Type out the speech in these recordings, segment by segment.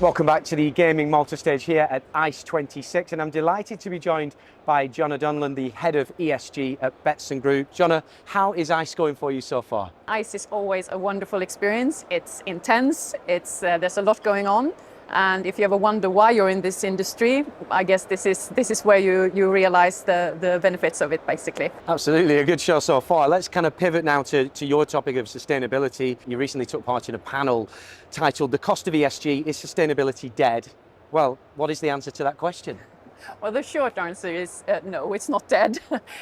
Welcome back to the Gaming Malta stage here at ICE 26, and I'm delighted to be joined by Jonna Dunland, the Head of ESG at Betsson Group. Jonna, how is ICE going for you so far? ICE is always a wonderful experience. It's intense, there's a lot going on. And if you ever wonder why you're in this industry, I guess this is where you realize the benefits of it, basically. Absolutely, a good show so far. Let's kind of pivot now to your topic of sustainability. You recently took part in a panel titled "The Cost of ESG, Is Sustainability Dead?" Well, what is the answer to that question? Well, the short answer is no, it's not dead.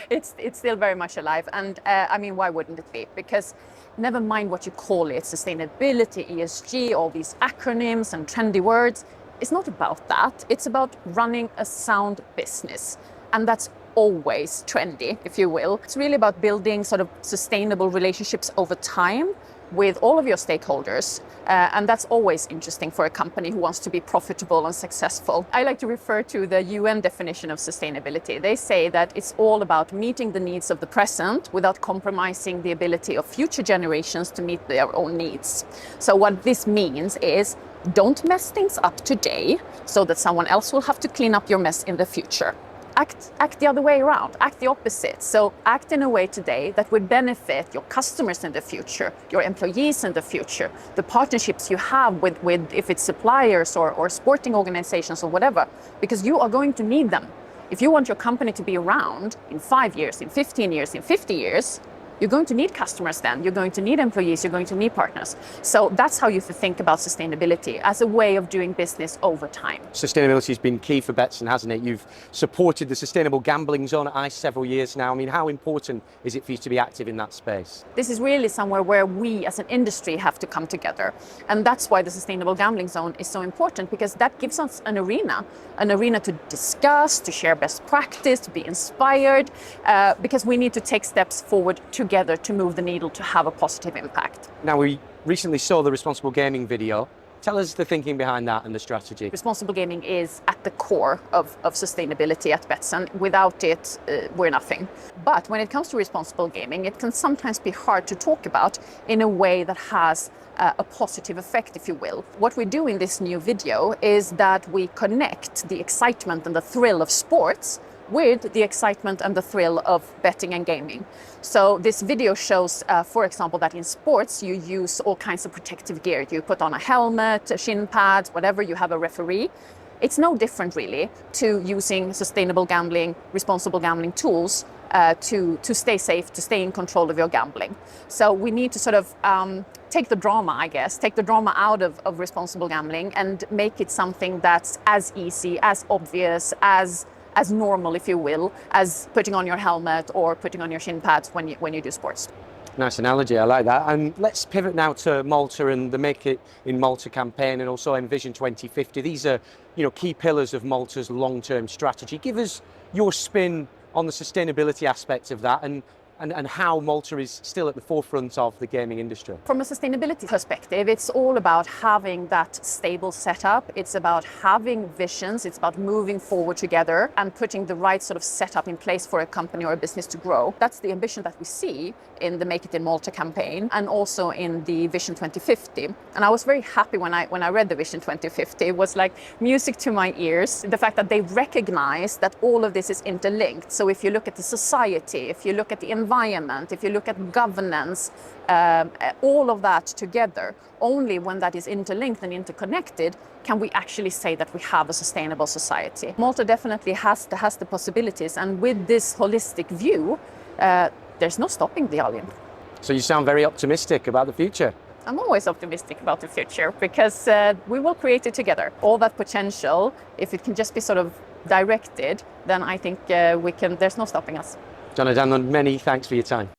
It's still very much alive. And I mean, why wouldn't it be? Because never mind what you call it, sustainability, ESG, all these acronyms and trendy words, it's not about that. It's about running a sound business. And that's always trendy, if you will. It's really about building sort of sustainable relationships over time with all of your stakeholders. And that's always interesting for a company who wants to be profitable and successful. I like to refer to the UN definition of sustainability. They say that it's all about meeting the needs of the present without compromising the ability of future generations to meet their own needs. So what this means is don't mess things up today so that someone else will have to clean up your mess in the future. Act the other way around, act the opposite. So act in a way today that would benefit your customers in the future, your employees in the future, the partnerships you have with if it's suppliers or sporting organizations or whatever, because you are going to need them. If you want your company to be around in 5 years, in 15 years, in 50 years, you're going to need customers then, you're going to need employees, you're going to need partners. So that's how you think about sustainability, as a way of doing business over time. Sustainability has been key for Betsson, hasn't it? You've supported the sustainable gambling zone at ICE several years now. I mean, how important is it for you to be active in that space? This is really somewhere where we as an industry have to come together. And that's why the sustainable gambling zone is so important, because that gives us an arena to discuss, to share best practice, to be inspired, because we need to take steps forward together to move the needle to have a positive impact. Now, we recently saw the responsible gaming video. Tell us the thinking behind that and the strategy. Responsible gaming is at the core of sustainability at Betsson. Without it, we're nothing. But when it comes to responsible gaming, it can sometimes be hard to talk about in a way that has a positive effect, if you will. What we do in this new video is that we connect the excitement and the thrill of sports with the excitement and the thrill of betting and gaming. So this video shows, for example, that in sports you use all kinds of protective gear. You put on a helmet, shin pads, whatever, you have a referee. It's no different really to using sustainable gambling, responsible gambling tools to stay safe, to stay in control of your gambling. So we need to sort of take the drama, I guess, take the drama out of responsible gambling and make it something that's as easy, as obvious, as normal, if you will, as putting on your helmet or putting on your shin pads when you do sports. Nice analogy, I like that. And let's pivot now to Malta and the Make It in Malta campaign, and also Envision 2050. These are, key pillars of Malta's long-term strategy. Give us your spin on the sustainability aspect of that and how Malta is still at the forefront of the gaming industry. From a sustainability perspective, it's all about having that stable setup. It's about having visions. It's about moving forward together and putting the right sort of setup in place for a company or a business to grow. That's the ambition that we see in the Make It in Malta campaign and also in the Vision 2050. And I was very happy when I read the Vision 2050. It was like music to my ears. The fact that they recognize that all of this is interlinked. So if you look at the society, if you look at the environment, if you look at governance, all of that together, only when that is interlinked and interconnected can we actually say that we have a sustainable society. Malta definitely has the possibilities, and with this holistic view, there's no stopping the Alien. So you sound very optimistic about the future. I'm always optimistic about the future because we will create it together. All that potential, if it can just be sort of directed, then I think there's no stopping us. Jonna Dunland, many thanks for your time.